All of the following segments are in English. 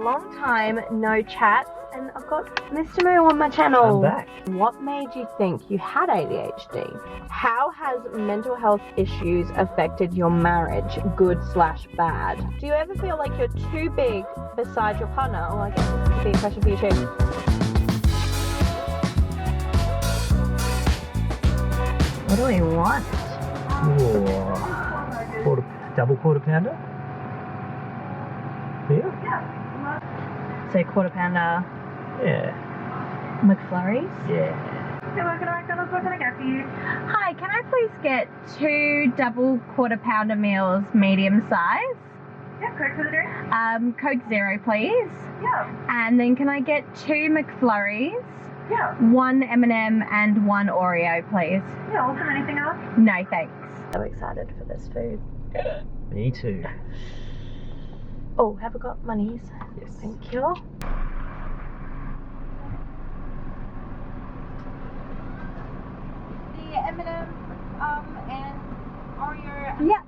long time no chats, and I've got Mr. Moo on my channel. I'm back. What made you think you had ADHD? How has mental health issues affected your marriage, good/bad? Do you ever feel like you're too big beside your partner? Or I guess this could be a question for you too. What do we want? Double quarter pounder? Yeah. So quarter pounder Yeah. McFlurries? Yeah. Hey, welcome to McDonald's. What can I get for you? Hi, can I please get 2 double quarter pounder meals, medium size? Yeah, code for the drink? Coke Zero, please. Yeah. And then can I get 2 McFlurries, Yeah. 1 M&M and 1 Oreo, please? Yeah, awesome. Anything else? No, thanks. So excited for this food. Me too. Oh, have I got monies? Yes. Thank you. The M&M and Oreo. Yeah.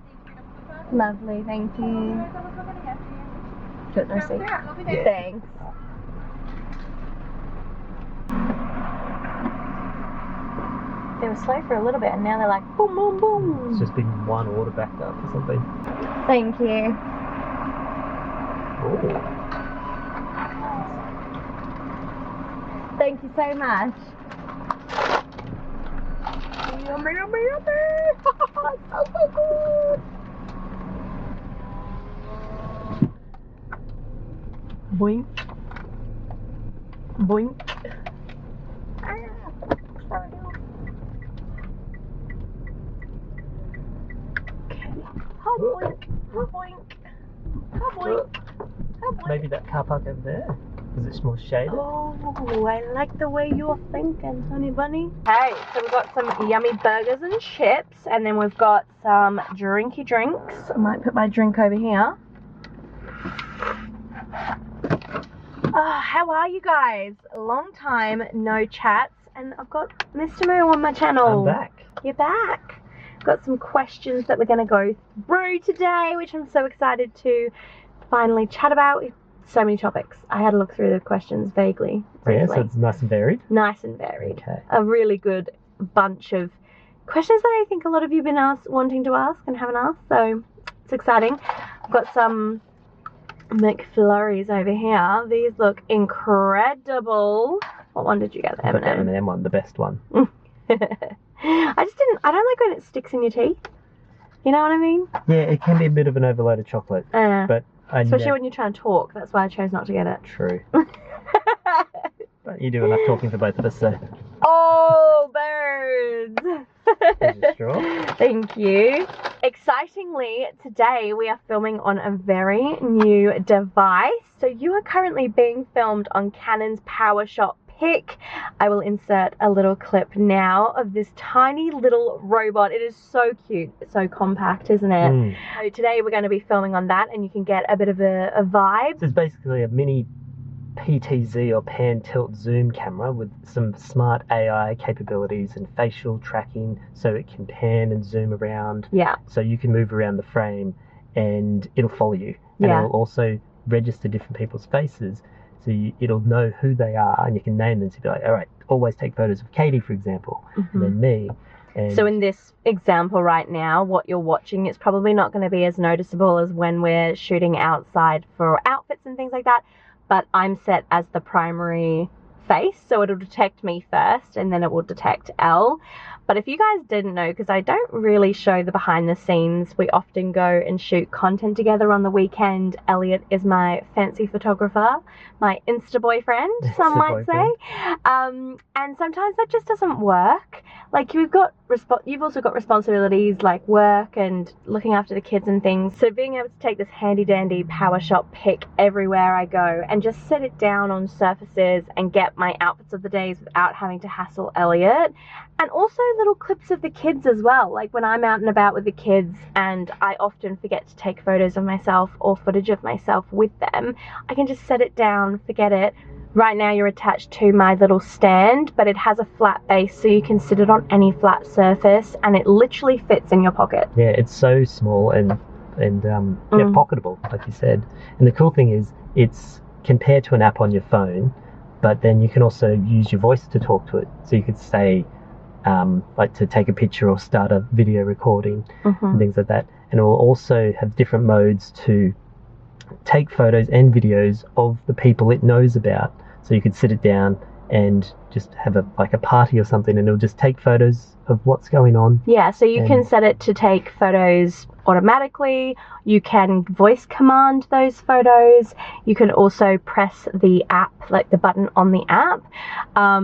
Lovely, thank you. Good receipt. Yeah. Thanks. They were slow for a little bit and now they're like boom, boom, boom. It's just been one order backed up or something. Thank you. Oh. Thank you so much. Yummy, yummy, yummy. So good. Boink. Boink. Sorry. Okay. Oh boink. Oh boink. Oh boink. Oh boink. Maybe that car park over there? Is it more shaded? Oh, I like the way you're thinking, honey bunny. Hey, so we've got some yummy burgers and chips, and then we've got some drinky drinks. I might put my drink over here. How are you guys? Long time no chats, and I've got Mr. Moo on my channel. I'm back. You're back. Got some questions that we're going to go through today, which I'm so excited to finally chat about. So many topics. I had to look through the questions vaguely. Yeah, so it's nice and varied. Nice and varied. Okay. A really good bunch of questions that I think a lot of you have been wanting to ask and haven't asked, so it's exciting. I've got some McFlurries over here. These look incredible. What one did you get? The The M&M. M&M one, the best one. I don't like when it sticks in your teeth. You know what I mean? Yeah, it can be a bit of an overloaded chocolate, but especially when you're trying to talk. That's why I chose not to get it. True. But you do enough talking for both of us, so. Oh, birds! Here's your straw. Thank you. Excitingly, today we are filming on a very new device. So you are currently being filmed on Canon's PowerShot Pick. I will insert a little clip now of this tiny little robot. It is so cute, so compact, isn't it? Mm. So today we're going to be filming on that, and you can get a bit of a vibe. This is basically a mini PTZ or pan tilt zoom camera with some smart AI capabilities and facial tracking, so it can pan and zoom around. Yeah. So you can move around the frame and it'll follow you. And Yeah. it'll also register different people's faces. So it'll know who they are and you can name them to be like, all right, always take photos of Katie, for example, and then me. And So in this example right now, what you're watching, it's probably not going to be as noticeable as when we're shooting outside for outfits and things like that. But I'm set as the primary face, so it'll detect me first and then it will detect Elle. But if you guys didn't know, because I don't really show the behind the scenes, we often go and shoot content together on the weekend. Elliot is my fancy photographer, my Insta boyfriend, some might say. And sometimes that just doesn't work. Like you've also got responsibilities like work and looking after the kids and things. So being able to take this handy dandy PowerShot Pick everywhere I go and just set it down on surfaces and get my outfits of the days without having to hassle Elliot. And also little clips of the kids as well. Like when I'm out and about with the kids and I often forget to take photos of myself or footage of myself with them, I can just set it down, forget it. Right now you're attached to my little stand, but it has a flat base so you can sit it on any flat surface and it literally fits in your pocket. Yeah, it's so small and yeah, pocketable, like you said. And the cool thing is it's compare to an app on your phone, but then you can also use your voice to talk to it. So you could say, like to take a picture or start a video recording and things like that. And it will also have different modes to take photos and videos of the people it knows about. So you could sit it down and just have a party or something, and it'll just take photos of what's going on. Yeah, so you can set it to take photos automatically. You can voice command those photos. You can also press the app, like the button on the app.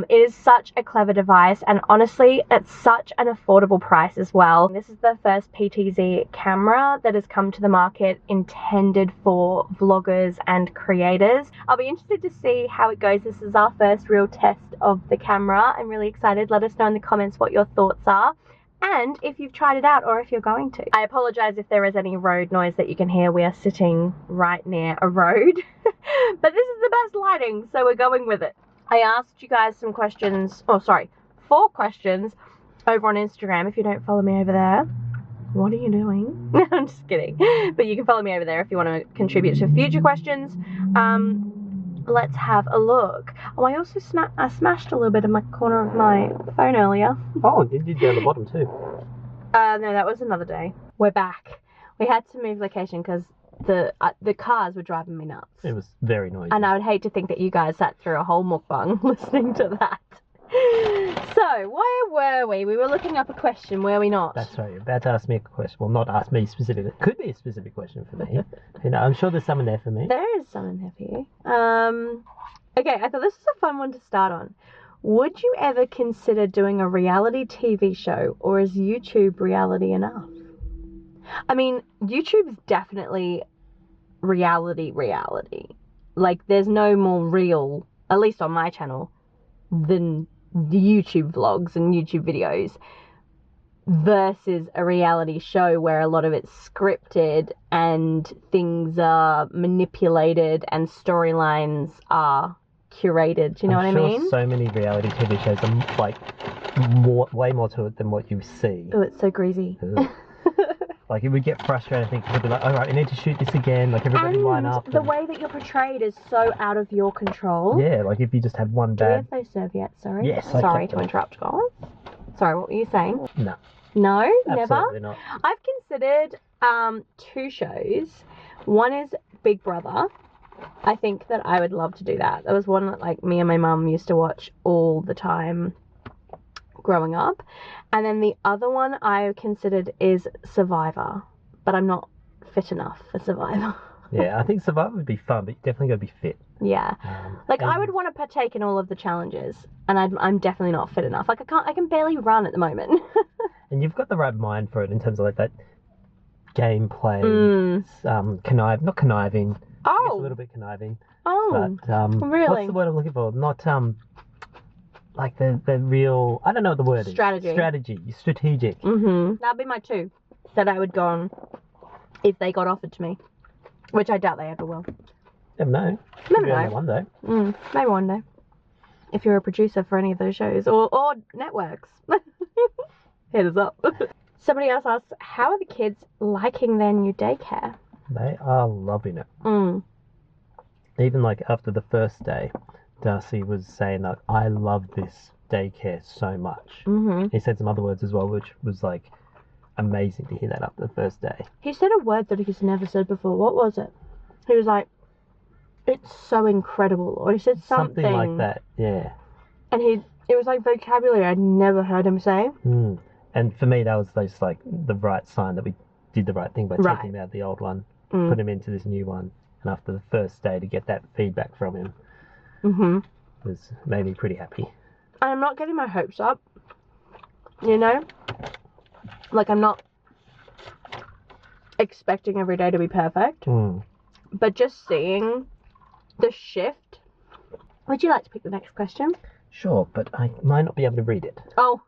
It is such a clever device, and honestly, it's such an affordable price as well. This is the first PTZ camera that has come to the market intended for vloggers and creators. I'll be interested to see how it goes. This is our first real test of the camera. I'm really excited. Let us know in the comments what your thoughts are, and if you've tried it out or if you're going to. I apologize if there is any road noise that you can hear. We are sitting right near a road, but this is the best lighting, so we're going with it. I asked you guys some questions, 4 questions over on Instagram. If you don't follow me over there, what are you doing? I'm just kidding, but you can follow me over there if you want to contribute to future questions. Let's have a look. Oh, I also smashed a little bit in my corner of my phone earlier. Oh, it did go on the bottom too. No, that was another day. We're back. We had to move location because the cars were driving me nuts. It was very noisy. And I would hate to think that you guys sat through a whole mukbang listening to that. So, where were we? We were looking up a question, were we not? That's right. You're about to ask me a question. Well, not ask me specifically. It could be a specific question for me. You know, I'm sure there's some in there for me. There is some in there for you. Okay, I thought this was a fun one to start on. Would you ever consider doing a reality TV show, or is YouTube reality enough? I mean, YouTube's definitely reality. Like, there's no more real, at least on my channel, than the YouTube vlogs and YouTube videos versus a reality show where a lot of it's scripted and things are manipulated and storylines are curated. Do you know what I mean? So many reality TV shows are like way more to it than what you see. Oh, it's so greasy. Like, it would get frustrating. I think it would be like, all right, I need to shoot this again. Like, everybody line up. The way that you're portrayed is so out of your control. Yeah, like if you just have one Do we bad. have those serviettes? Sorry. Yes. Sorry to interrupt, guys. Sorry, what were you saying? No. No, never. Absolutely not. I've considered 2 shows. One is Big Brother. I think that I would love to do that. That was one that like me and my mum used to watch all the time growing up. And then the other one I considered is Survivor, but I'm not fit enough for Survivor. Yeah, I think Survivor would be fun, but you definitely got to be fit. Yeah. I would want to partake in all of the challenges, and I'm definitely not fit enough. Like, I can barely run at the moment. And you've got the right mind for it in terms of like that gameplay, not conniving. I guess a little bit conniving. Oh, but, really? What's the word I'm looking for? Not like the real, I don't know what the word is. Strategy. Strategic. That'd be my 2 that I would go on if they got offered to me, which I doubt they ever will. Never know. Never know. One day. Maybe one day. If you're a producer for any of those shows or networks, hit us up. Somebody else asks, how are the kids liking their new daycare? They are loving it. Even like after the first day, Darcy was saying that I love this daycare so much. He said some other words as well, which was like amazing to hear that after the first day. He said a word that he's never said before. What was it? He was like, it's so incredible, or he said something like that. Yeah. And it was like vocabulary I'd never heard him say. And for me, that was just like the right sign that we did the right thing by taking him out of the old one, put him into this new one, and after the first day to get that feedback from him was made me pretty happy. And I'm not getting my hopes up, you know? Like, I'm not expecting every day to be perfect, but just seeing the shift. Would you like to pick the next question? Sure, but I might not be able to read it. Oh.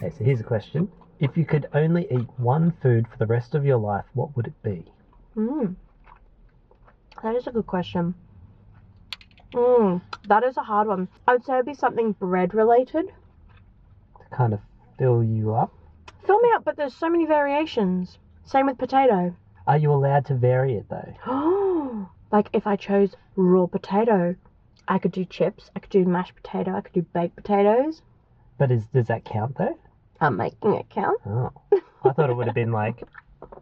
Okay, so here's a question. If you could only eat one food for the rest of your life, what would it be? That is a good question. That is a hard one. I would say it'd be something bread related. kind of fill you up. Fill me up, but there's so many variations. Same with potato. Are you allowed to vary it though? Oh, like if I chose raw potato, I could do chips, I could do mashed potato, I could do baked potatoes. But does that count though? I'm making it count. Oh, I thought it would have been like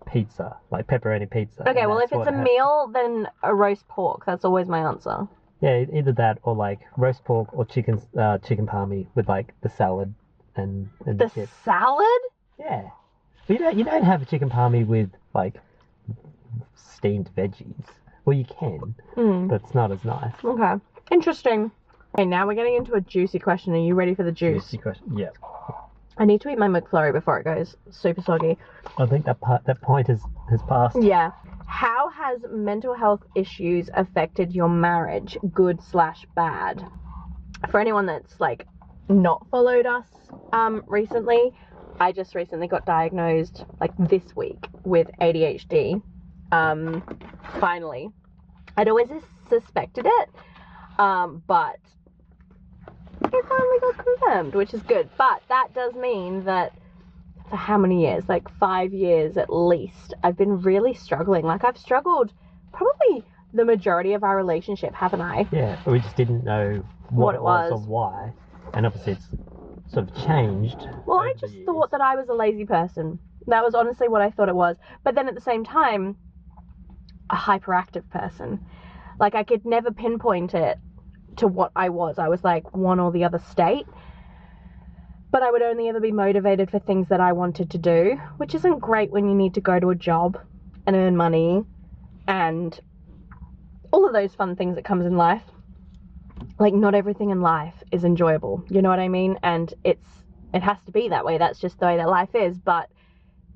pizza, like pepperoni pizza. Okay, well if it's a meal, then a roast pork. That's always my answer. Yeah, either that or like roast pork or chicken palmy with like the salad and the chips. Salad? Yeah. You don't have a chicken palmy with like steamed veggies. Well, you can, but it's not as nice. Okay, interesting. Okay, now we're getting into a juicy question. Are you ready for the juice? Juicy question. Yeah. I need to eat my McFlurry before it goes super soggy. I think that point has passed. Yeah. How has mental health issues affected your marriage, good/bad? For anyone that's like not followed us recently, I just recently got diagnosed like this week with ADHD. Finally. I'd always suspected it, but it finally got confirmed, which is good. But that does mean that for how many years? Like 5 years at least. I've been really struggling. Like I've struggled probably the majority of our relationship, haven't I? Yeah, but we just didn't know what it was or why. And obviously it's sort of changed. Well, I just thought that I was a lazy person. That was honestly what I thought it was. But then at the same time, a hyperactive person. Like I could never pinpoint it to what I was. I was like one or the other state. But I would only ever be motivated for things that I wanted to do, which isn't great when you need to go to a job and earn money and all of those fun things that comes in life. Like not everything in life is enjoyable, you know what I mean? And it has to be that way. That's just the way that life is. But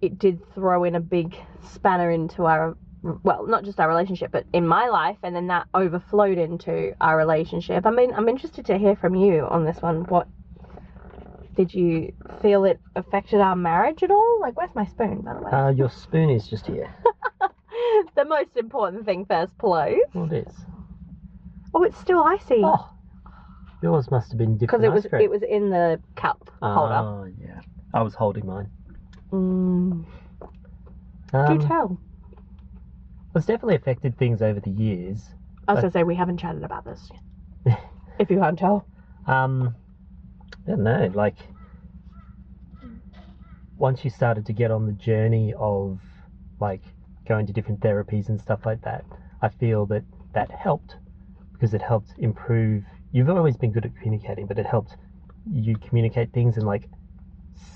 it did throw in a big spanner into our, well, not just our relationship, but in my life, and then that overflowed into our relationship. I mean, I'm interested to hear from you on this one. What did you feel it affected our marriage at all? Like, where's my spoon, by the way? Your spoon is just here. The most important thing first, please. Well, it is. Oh, it's still icy. Oh, yours must have been different. Because it was in the cup holder. Oh, yeah. I was holding mine. Do tell. It's definitely affected things over the years. I was going to say, we haven't chatted about this yet. If you can't tell. I don't know, like, once you started to get on the journey of, like, going to different therapies and stuff like that, I feel that helped, because it helped improve. You've always been good at communicating, but it helped you communicate things and, like,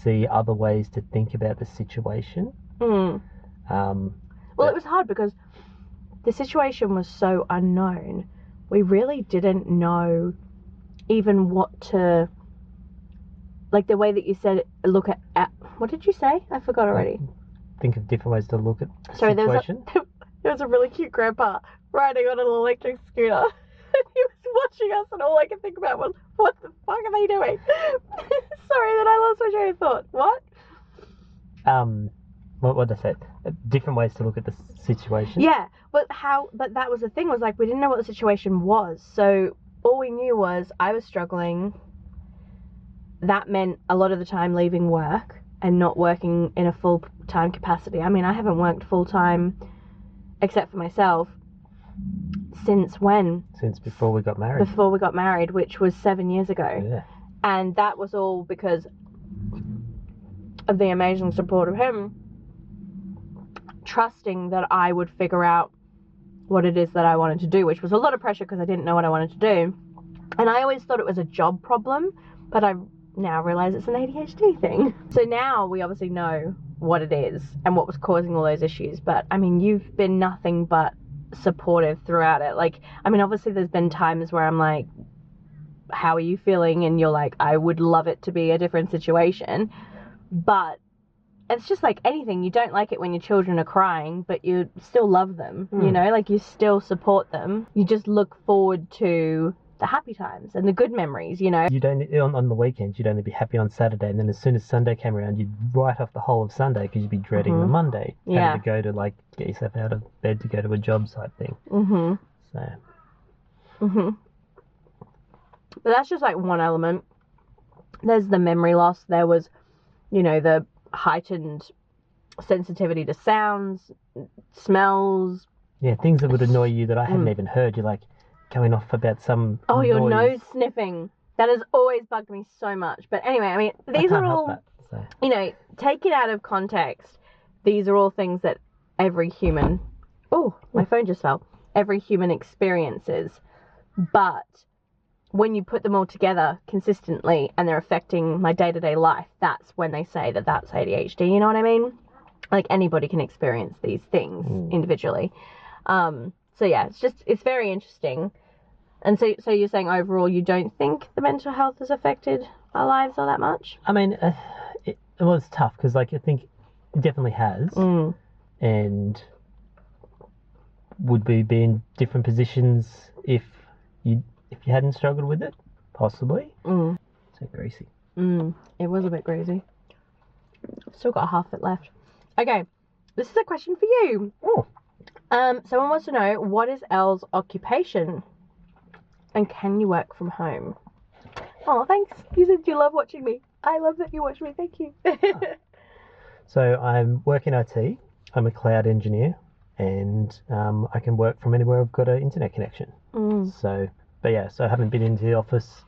see other ways to think about the situation. Well, it was hard because the situation was so unknown. We really didn't know even what to... Like the way that you said, look at what did you say? I forgot already. Think of different ways to look at the situation. There was a really cute grandpa riding on an electric scooter. And he was watching us, and all I could think about was, what the fuck are they doing? Sorry that I lost my train of thought. What? What did I say? Different ways to look at the situation. Yeah, but that was the thing, was like we didn't know what the situation was. So all we knew was I was struggling. That meant a lot of the time leaving work and not working in a full-time capacity. I mean, I haven't worked full-time, except for myself, since when? Since before we got married. Before we got married, which was 7 years ago. Yeah. And that was all because of the amazing support of him, trusting that I would figure out what it is that I wanted to do, which was a lot of pressure because I didn't know what I wanted to do. And I always thought it was a job problem, but I now realize it's an ADHD thing. So now we obviously know what it is and what was causing all those issues. But I mean, you've been nothing but supportive throughout it. Like, I mean, obviously there's been times where I'm like, how are you feeling? And you're like, I would love it to be a different situation. But it's just like anything. You don't like it when your children are crying, but you still love them, you know, like you still support them. You just look forward to the happy times and the good memories, you know. You don't, on the weekends, you'd only be happy on Saturday, and then as soon as Sunday came around, you'd write off the whole of Sunday because you'd be dreading the Monday. Yeah. Having to go to, like, get yourself out of bed to go to a job site thing. So. But that's just like one element. there's the memory loss. There was, the heightened sensitivity to sounds, smells. Yeah, things that would annoy you that I hadn't even heard. You're like going off about some your noise. nose sniffing. That has always bugged me so much. But anyway, I mean, these are all, that, so. Take it out of context. These are all things that every human, my phone just fell, every human experiences. But when you put them all together consistently and they're affecting my day-to-day life, that's when they say that that's ADHD, you know what I mean? Like, anybody can experience these things individually. So yeah, it's very interesting. And so you're saying overall you don't think the mental health has affected our lives all that much? I mean, it's tough because, like, I think it definitely has. And would we be in different positions if you hadn't struggled with it? Possibly. So greasy. It was a bit greasy. Still got half it left. Okay, this is a question for you. Someone wants to know, what is Elle's occupation? And can you work from home? Oh, thanks. You said you love watching me. I love that you watch me. Thank you. So I'm working IT. I'm a cloud engineer, and I can work from anywhere I've got an internet connection. So I haven't been into the office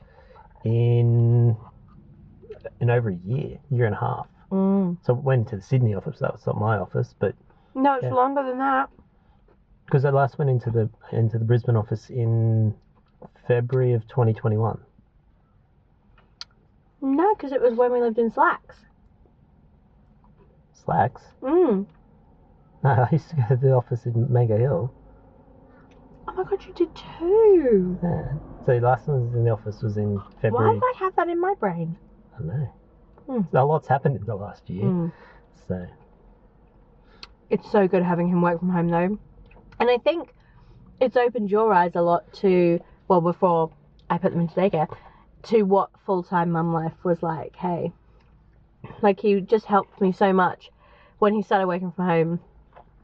in over a year and a half. So I went to the Sydney office. That was not my office, but no, it's longer than that. Because I last went into the Brisbane office in February of 2021. No, because it was when we lived in Slacks. Slacks? No, I used to go to the office in Mega Hill. Oh my god, you did too. Yeah. So the last time I was in the office was in February. Why did I have that in my brain? I don't know. A lot's happened in the last year. So it's so good having him work from home though. And I think it's opened your eyes a lot to, well, before I put them into daycare, to what full-time mum life was like. Hey, like, he just helped me so much when he started working from home.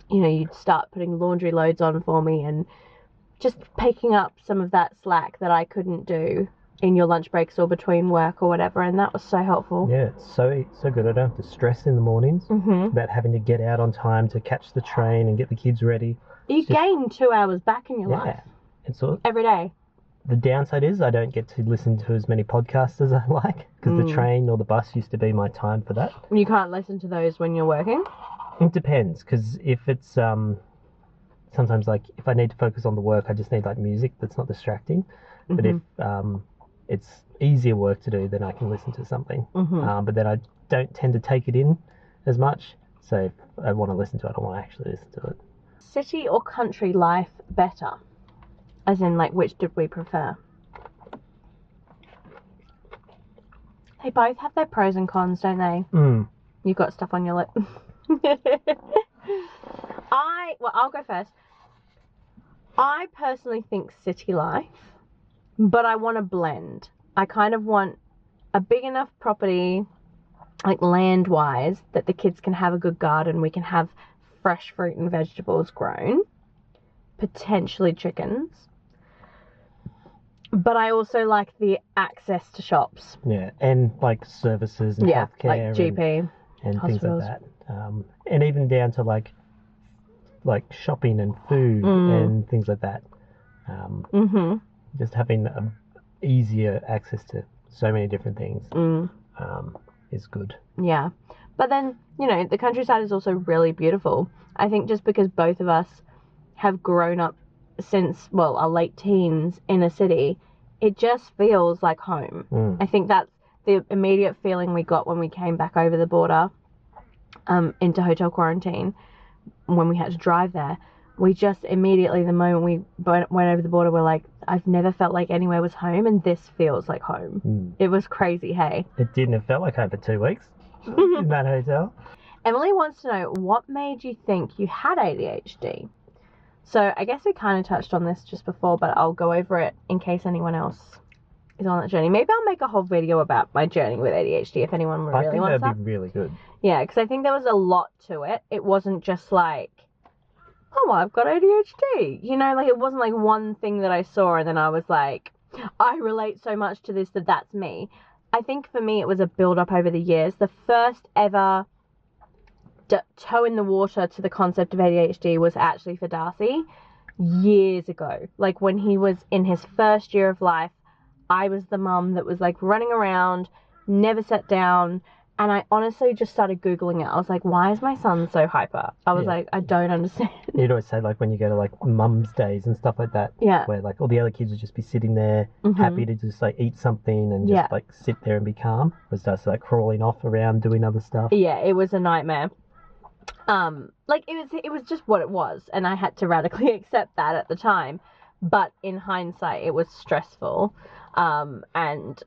You'd start putting laundry loads on for me and just picking up some of that slack that I couldn't do in your lunch breaks or between work or whatever, and that was so helpful. Yeah, it's so good. I don't have to stress in the mornings about having to get out on time to catch the train and get the kids ready. You gain 2 hours back in your life. It's all, every day. The downside is I don't get to listen to as many podcasts as I like, because the train or the bus used to be my time for that. You can't listen to those when you're working? It depends, because if it's sometimes, like, if I need to focus on the work, I just need, like, music that's not distracting. But if it's easier work to do, then I can listen to something. But then I don't tend to take it in as much. So if I want to listen to it, I don't want to actually listen to it. City or country life better? As in, like, which did we prefer? They both have their pros and cons, don't they? You've got stuff on your lip. I'll go first. I personally think city life, but I want a blend. I kind of want a big enough property, like land-wise, that the kids can have a good garden. We can have fresh fruit and vegetables grown, potentially chickens. But I also like the access to shops. Yeah, and like services and healthcare, like GP and things hospitals. like that. And even down to like shopping and food and things like that. Just having easier access to so many different things is good. Yeah. But then, the countryside is also really beautiful. I think just because both of us have grown up since, our late teens in a city, it just feels like home. I think that's the immediate feeling we got when we came back over the border into hotel quarantine, when we had to drive there. We just immediately, the moment we went over the border, we're like, I've never felt like anywhere was home, and this feels like home. It was crazy, hey? It didn't. It felt like home for 2 weeks in that hotel. Emily wants to know, what made you think you had ADHD? So I guess we kind of touched on this just before, but I'll go over it in case anyone else is on that journey. Maybe I'll make a whole video about my journey with ADHD if anyone really wants that. I think that'd be really good. Yeah, because I think there was a lot to it. It wasn't just like, oh, I've got ADHD. It wasn't like one thing that I saw and then I was like, I relate so much to this that's me. I think for me it was a build up over the years. The first ever toe in the water to the concept of ADHD was actually for Darcy years ago. Like when he was in his first year of life, I was the mum that was like running around, never sat down, and I honestly just started Googling it. I was like, why is my son so hyper? I was like, I don't understand. You'd always say, like, when you go to, like, mum's days and stuff like that, where, like, all the other kids would just be sitting there, happy to just, like, eat something and just, like, sit there and be calm. It was just, like, crawling off around, doing other stuff. Yeah, it was a nightmare. Like, it was just what it was, and I had to radically accept that at the time. But in hindsight, it was stressful, and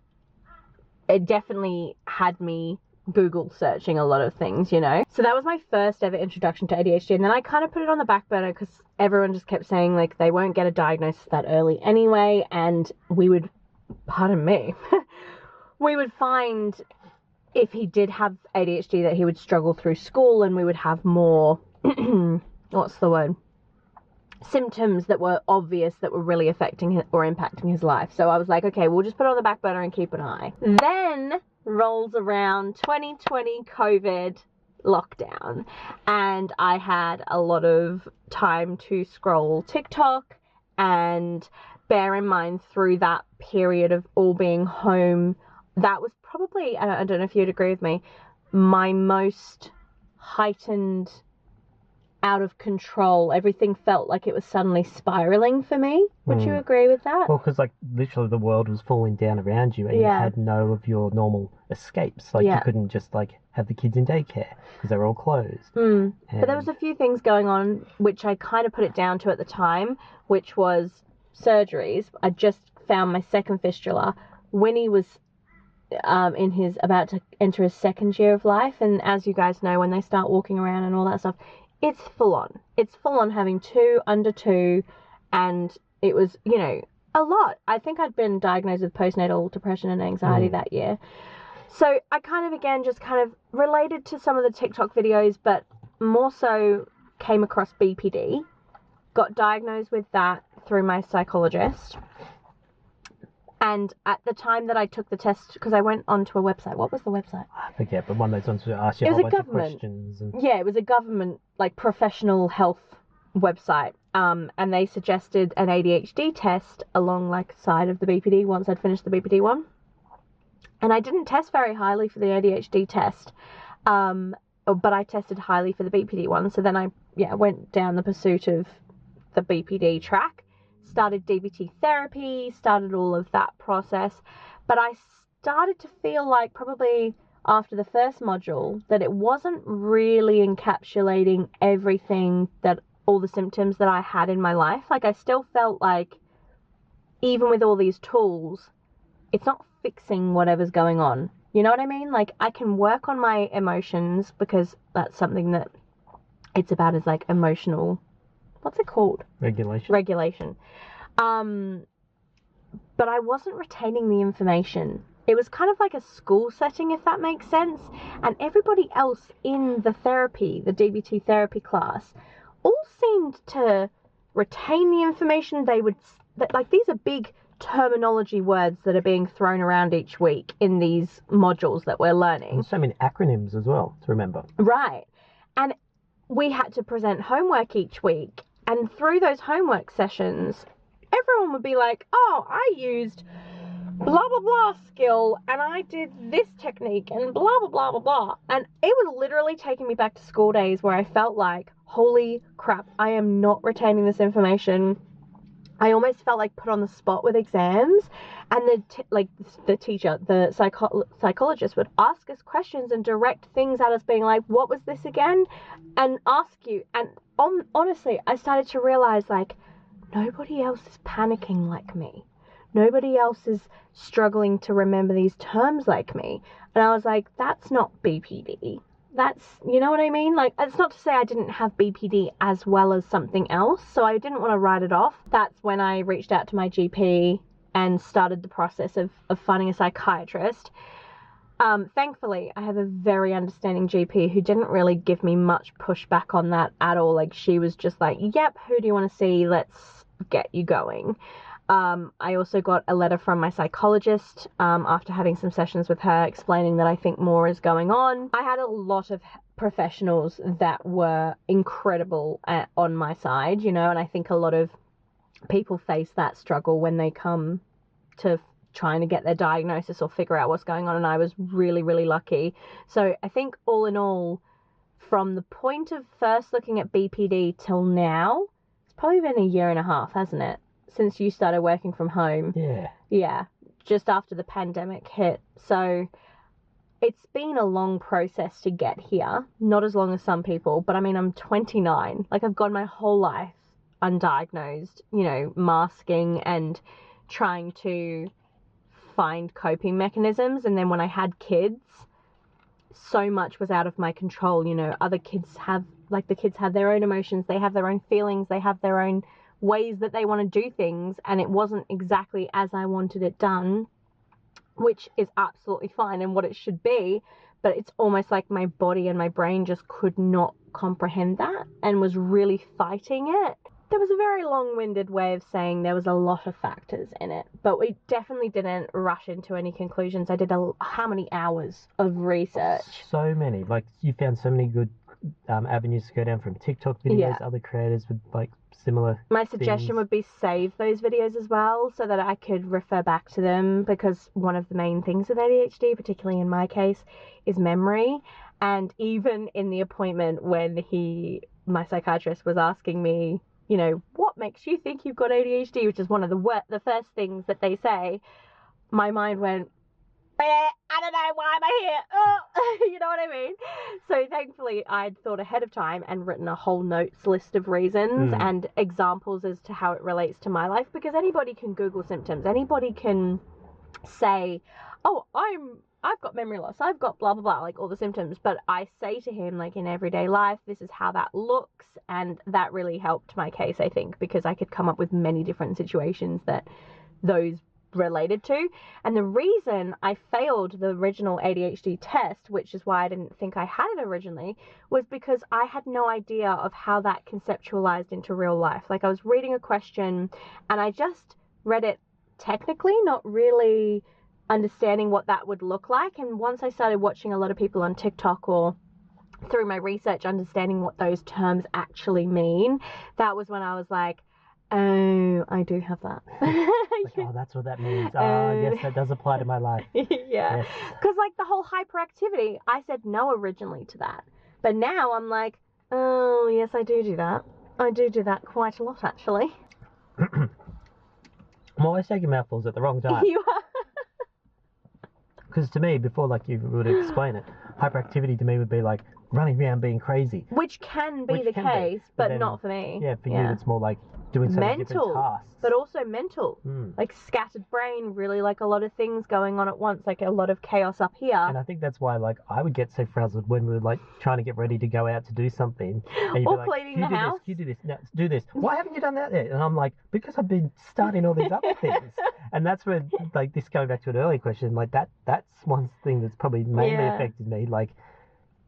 it definitely had me Google searching a lot of things, you know. So that was my first ever introduction to ADHD, and then I kind of put it on the back burner because everyone just kept saying like they won't get a diagnosis that early anyway, and we would, pardon me, we would find if he did have ADHD that he would struggle through school, and we would have more what's the word, symptoms that were obvious that were really affecting his, or impacting his life. So I was like, okay, we'll just put it on the back burner and keep an eye. Then rolls around 2020 COVID lockdown, and I had a lot of time to scroll TikTok, and bear in mind through that period of all being home, that was probably, I don't know if you'd agree with me, my most heightened, out of control. Everything felt like it was suddenly spiraling for me. Would you agree with that? Well, because like literally the world was falling down around you, and you had no of your normal escapes. Like you couldn't just like have the kids in daycare because they were all closed. But there was a few things going on which I kind of put it down to at the time, which was surgeries. I just found my second fistula. Winnie was in his about to enter his second year of life, and as you guys know, when they start walking around and all that stuff, it's full on. It's full on having two under two, and it was, you know, a lot. I think I'd been diagnosed with postnatal depression and anxiety that year. So I kind of, again, just kind of related to some of the TikTok videos, but more so came across BPD, got diagnosed with that through my psychologist. And at the time that I took the test, because I went onto a website. What was the website? I forget, but one of those ones where ask you a whole bunch of questions. And... Yeah, it was a government, like, professional health website. And they suggested an ADHD test along, like, side of the BPD once I'd finished the BPD one. And I didn't test very highly for the ADHD test, but I tested highly for the BPD one. So then I, went down the pursuit of the BPD track. Started DBT therapy, started all of that process, but I started to feel like probably after the first module that it wasn't really encapsulating everything, that all the symptoms that I had in my life. Like I still felt like even with all these tools, it's not fixing whatever's going on. You know what I mean? Like I can work on my emotions because that's something that it's about, is like emotional, what's it called? Regulation. But I wasn't retaining the information. It was kind of like a school setting, if that makes sense. And everybody else in the therapy, the DBT therapy class, all seemed to retain the information. They would, like, these are big terminology words that are being thrown around each week in these modules that we're learning. And so many acronyms as well to remember. Right. And we had to present homework each week. And through those homework sessions, everyone would be like, oh, I used blah, blah, blah skill, and I did this technique, and blah, blah, blah, blah, blah. And it was literally taking me back to school days where I felt like, holy crap, I am not retaining this information. I almost felt like put on the spot with exams, and the teacher, the psychologist would ask us questions and direct things at us being like, what was this again? And ask you. And honestly, I started to realize, like, nobody else is panicking like me. Nobody else is struggling to remember these terms like me. And I was like, that's not BPD. That's, you know what I mean? Like, it's not to say I didn't have BPD as well as something else, so I didn't want to write it off. That's when I reached out to my GP and started the process of finding a psychiatrist. Thankfully, I have a very understanding GP who didn't really give me much pushback on that at all. Like, she was just like, yep, who do you want to see? Let's get you going. I also got a letter from my psychologist after having some sessions with her explaining that I think more is going on. I had a lot of professionals that were incredible on my side, you know, and I think a lot of people face that struggle when they come to trying to get their diagnosis or figure out what's going on, and I was really, really lucky. So I think all in all, from the point of first looking at BPD till now, it's probably been 1.5 years, hasn't it? Since you started working from home. Yeah, just after the pandemic hit. So it's been a long process to get here. Not as long as some people, but I mean, I'm 29. Like, I've gone my whole life undiagnosed, you know, masking and trying to find coping mechanisms. And then when I had kids, so much was out of my control. You know, other kids have, like, the kids have their own emotions, they have their own feelings, they have their own ways that they want to do things, and it wasn't exactly as I wanted it done, which is absolutely fine and what it should be, but it's almost like my body and my brain just could not comprehend that and was really fighting it. There was a very long-winded way of saying there was a lot of factors in it, but we definitely didn't rush into any conclusions. I did how many hours of research? So many. Like, you found so many good avenues to go down, from TikTok videos, other creators with like similar My suggestion things. would be save those videos as well so that I could refer back to them, because one of the main things with ADHD, particularly in my case, is memory. And even in the appointment when my psychiatrist was asking me, you know, what makes you think you've got ADHD, which is one of the first things that they say, my mind went, I don't know, why am I here? Oh, you know what I mean? So thankfully I'd thought ahead of time and written a whole notes list of reasons and examples as to how it relates to my life, because anybody can Google symptoms. Anybody can say, oh, I've got memory loss, I've got blah, blah, blah, like all the symptoms. But I say to him, like, in everyday life, this is how that looks. And that really helped my case, I think, because I could come up with many different situations that those related to. And the reason I failed the original ADHD test, which is why I didn't think I had it originally, was because I had no idea of how that conceptualized into real life. Like, I was reading a question and I just read it technically, not really understanding what that would look like. And once I started watching a lot of people on TikTok, or through my research understanding what those terms actually mean, that was when I was like, oh, I do have that. Like, oh, that's what that means. Yes, that does apply to my life. Yeah. Because, like, the whole hyperactivity, I said no originally to that. But now I'm like, oh, yes, I do that. I do that quite a lot, actually. I'm always taking mouthfuls at the wrong time. You are. Because to me, before, like, you would explain it, hyperactivity to me would be like running around being crazy. Which can be the case, but then, not for me. Yeah, for you, it's more like doing so many different tasks. But also mental. Like, scattered brain, really, like a lot of things going on at once, like a lot of chaos up here. And I think that's why, like, I would get so frazzled when we were, like, trying to get ready to go out to do something. And you'd or be like, cleaning the house. You do this, no, do this. Why haven't you done that yet? And I'm like, because I've been starting all these other things. And that's where, like, this going back to an earlier question, like, that's one thing that's probably mainly affected me. Like,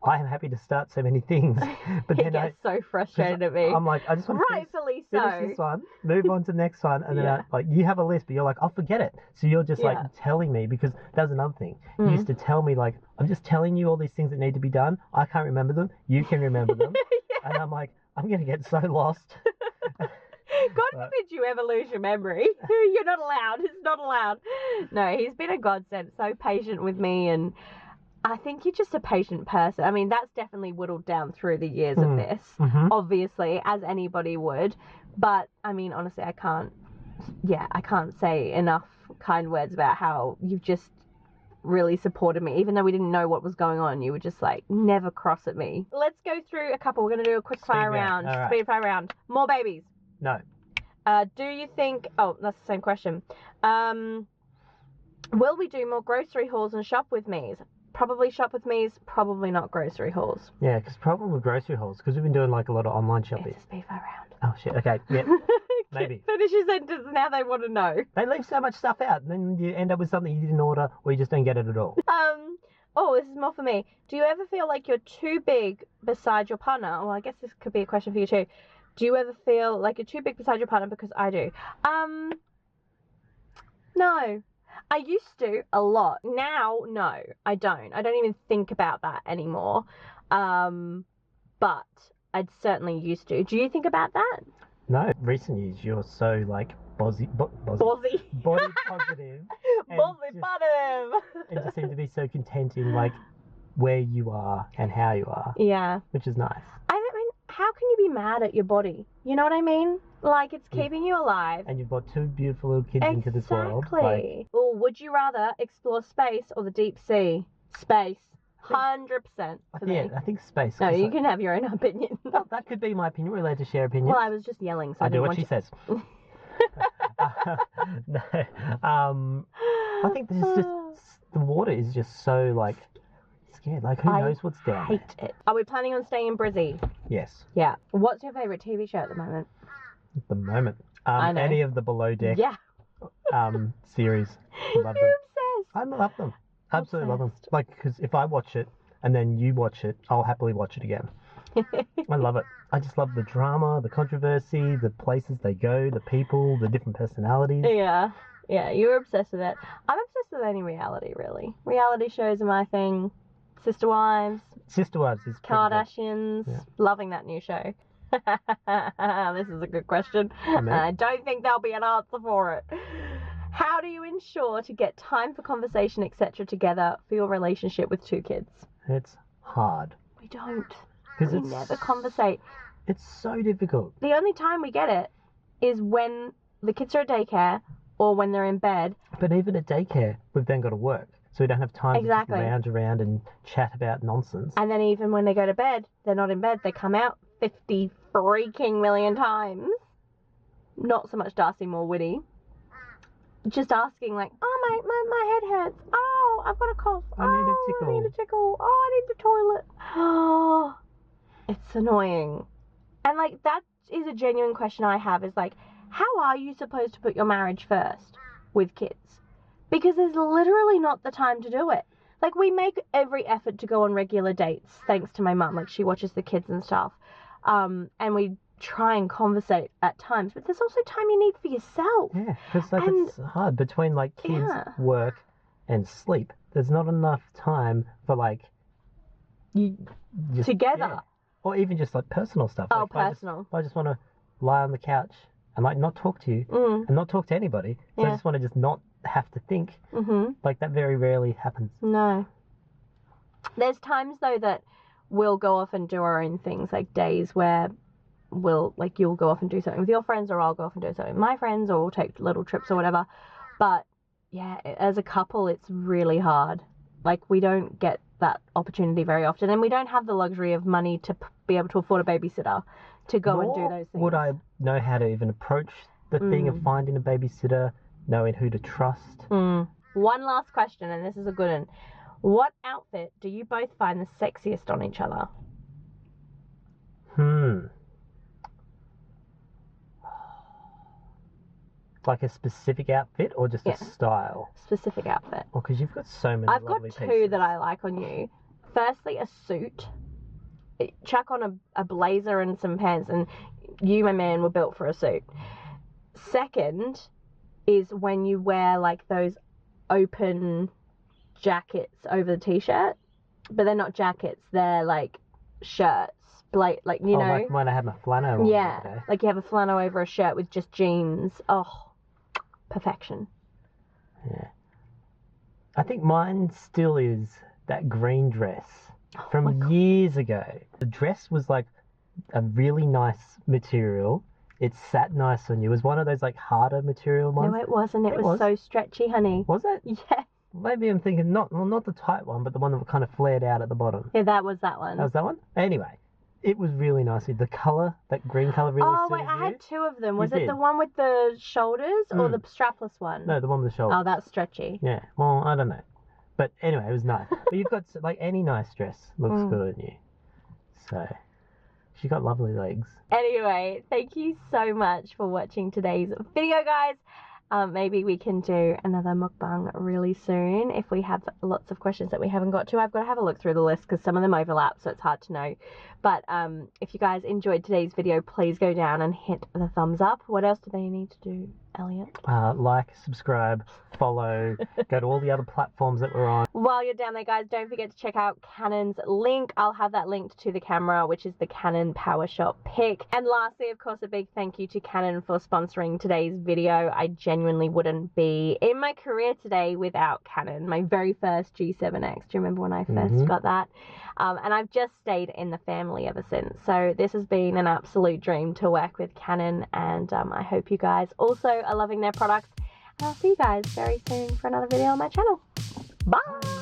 I am happy to start so many things, but then gets so frustrated at me. I'm like, I just want to rightfully finish this one, move on to the next one, and then like, you have a list, but you're like, I'll forget it. So you're just like telling me, because that's another thing. You used to tell me, like, I'm just telling you all these things that need to be done. I can't remember them. You can remember them, and I'm like, I'm gonna get so lost. God forbid you ever lose your memory. You're not allowed. It's not allowed. No, he's been a godsend, so patient with me, and I think you're just a patient person. I mean, that's definitely whittled down through the years of this, obviously, as anybody would. But, I mean, honestly, I can't say enough kind words about how you've just really supported me. Even though we didn't know what was going on, you were just like, never cross at me. Let's go through a couple. We're going to do a quick fire round. Right. Speed fire round. More babies? No. Do you think... Oh, that's the same question. Will we do more grocery hauls and shop with me's? Probably shop with me's, probably not grocery hauls. Yeah, because probably grocery hauls, because we've been doing like a lot of online shopping. It's a speed fire round. Oh shit, okay, yeah, maybe. Finish your sentence, now they want to know. They leave so much stuff out, and then you end up with something you didn't order, or you just don't get it at all. Oh, this is more for me. Do you ever feel like you're too big beside your partner? Well, I guess this could be a question for you too. Do you ever feel like you're too big beside your partner? Because I do. No. I used to a lot. Now, no, I don't. I don't even think about that anymore. But I'd certainly used to. Do you think about that? No, recent years you're so like body positive and and just seem to be so content in like where you are and how you are. Yeah. Which is nice. I mean, how can you be mad at your body? You know what I mean? Like, it's keeping you alive. And you've got two beautiful little kids into this world. Exactly. Or would you rather explore space or the deep sea? Space. 100% for me. Yeah, I think space. No, you can have your own opinion. Well, that could be my opinion. We're allowed to share opinions. Well, I was just yelling, so I do what she says. No, I think this is just the water is just so like scared. Like who knows what's down? I hate it. Are we planning on staying in Brizzy? Yes. Yeah. What's your favourite TV show at the moment? At the moment, I know. any of the Below Deck. Yeah. Series. Love You're them. obsessed. I love them. Absolutely love them. Like, because if I watch it and then you watch it, I'll happily watch it again. I love it. I just love the drama, the controversy, the places they go, the people, the different personalities. Yeah. Yeah, you're obsessed with it. I'm obsessed with any reality, really. Reality shows are my thing. Sister Wives. Sister Wives is Kardashians. Yeah. Loving that new show. This is a good question. And I don't think there'll be an answer for it. How do you ensure to get time for conversation, etc. together for your relationship with two kids? It's hard. We don't. Because we never conversate. It's so difficult. The only time we get it is when the kids are at daycare or when they're in bed. But even at daycare, we've then got to work. So we don't have time to just lounge around and chat about nonsense. And then even when they go to bed, they're not in bed. They come out 50 freaking million times. Not so much Darcy, more Witty. Just asking like, oh, my head hurts. Oh, I've got a cough. I need a tickle. I need a tickle. Oh, I need the toilet. Oh, it's annoying. And like, that is a genuine question I have is like, how are you supposed to put your marriage first with kids? Because there's literally not the time to do it. Like, we make every effort to go on regular dates, thanks to my mum. Like, she watches the kids and stuff. And we try and conversate at times, but there's also time you need for yourself. Yeah, because like it's hard between like kids, work, and sleep. There's not enough time for like you together, yeah. Or even just like personal stuff. Oh, like, personal. I just want to lie on the couch and like not talk to you and not talk to anybody. So I just want to just not have to think. Like that very rarely happens. No. There's times though that we'll go off and do our own things, like days where you'll go off and do something with your friends, or I'll go off and do something with my friends, or we'll take little trips or whatever. But yeah, as a couple, it's really hard. Like, we don't get that opportunity very often, and we don't have the luxury of money to be able to afford a babysitter to go and do those things. Would I know how to even approach the thing of finding a babysitter, knowing who to trust? One last question, and this is a good one. What outfit do you both find the sexiest on each other? Like a specific outfit or just a style? Specific outfit. Well, because you've got so many lovely pieces. I've got two that I like on you. Firstly, a suit. Chuck on a blazer and some pants, and you, my man, were built for a suit. Second is when you wear like those open jackets over the t-shirt, but they're not jackets, they're like shirts. Like, you know, like when I had my flannel on. Yeah, okay. Like you have a flannel over a shirt with just jeans. Oh, perfection. Yeah. I think mine still is that green dress from years ago. The dress was like a really nice material. It sat nice on you. It was one of those like harder material ones. No, it wasn't. It was so stretchy, honey. Was it? Yeah. Maybe I'm thinking not the tight one, but the one that kind of flared out at the bottom. Yeah, that was that one. That was that one? Anyway, it was really nice. The colour, that green colour really suited wait, I had two of them. Was You it did? the one with the shoulders or the strapless one? No, the one with the shoulders. Oh, that's stretchy. Yeah, well, I don't know. But anyway, it was nice. But you've got, like, any nice dress looks good on you. So, she got lovely legs. Anyway, thank you so much for watching today's video, guys. Maybe we can do another mukbang really soon if we have lots of questions that we haven't got to. I've got to have a look through the list because some of them overlap, so it's hard to know. But if you guys enjoyed today's video, please go down and hit the thumbs up. What else do they need to do? Elliott? Like, subscribe, follow, go to all the other platforms that we're on. While you're down there, guys, don't forget to check out Canon's link. I'll have that linked to the camera, which is the Canon PowerShot pick. And lastly, of course, a big thank you to Canon for sponsoring today's video. I genuinely wouldn't be in my career today without Canon. My very first G7X. Do you remember when I first got that? And I've just stayed in the family ever since. So this has been an absolute dream to work with Canon, and I hope you guys also are loving their products. And I'll see you guys very soon for another video on my channel. Bye!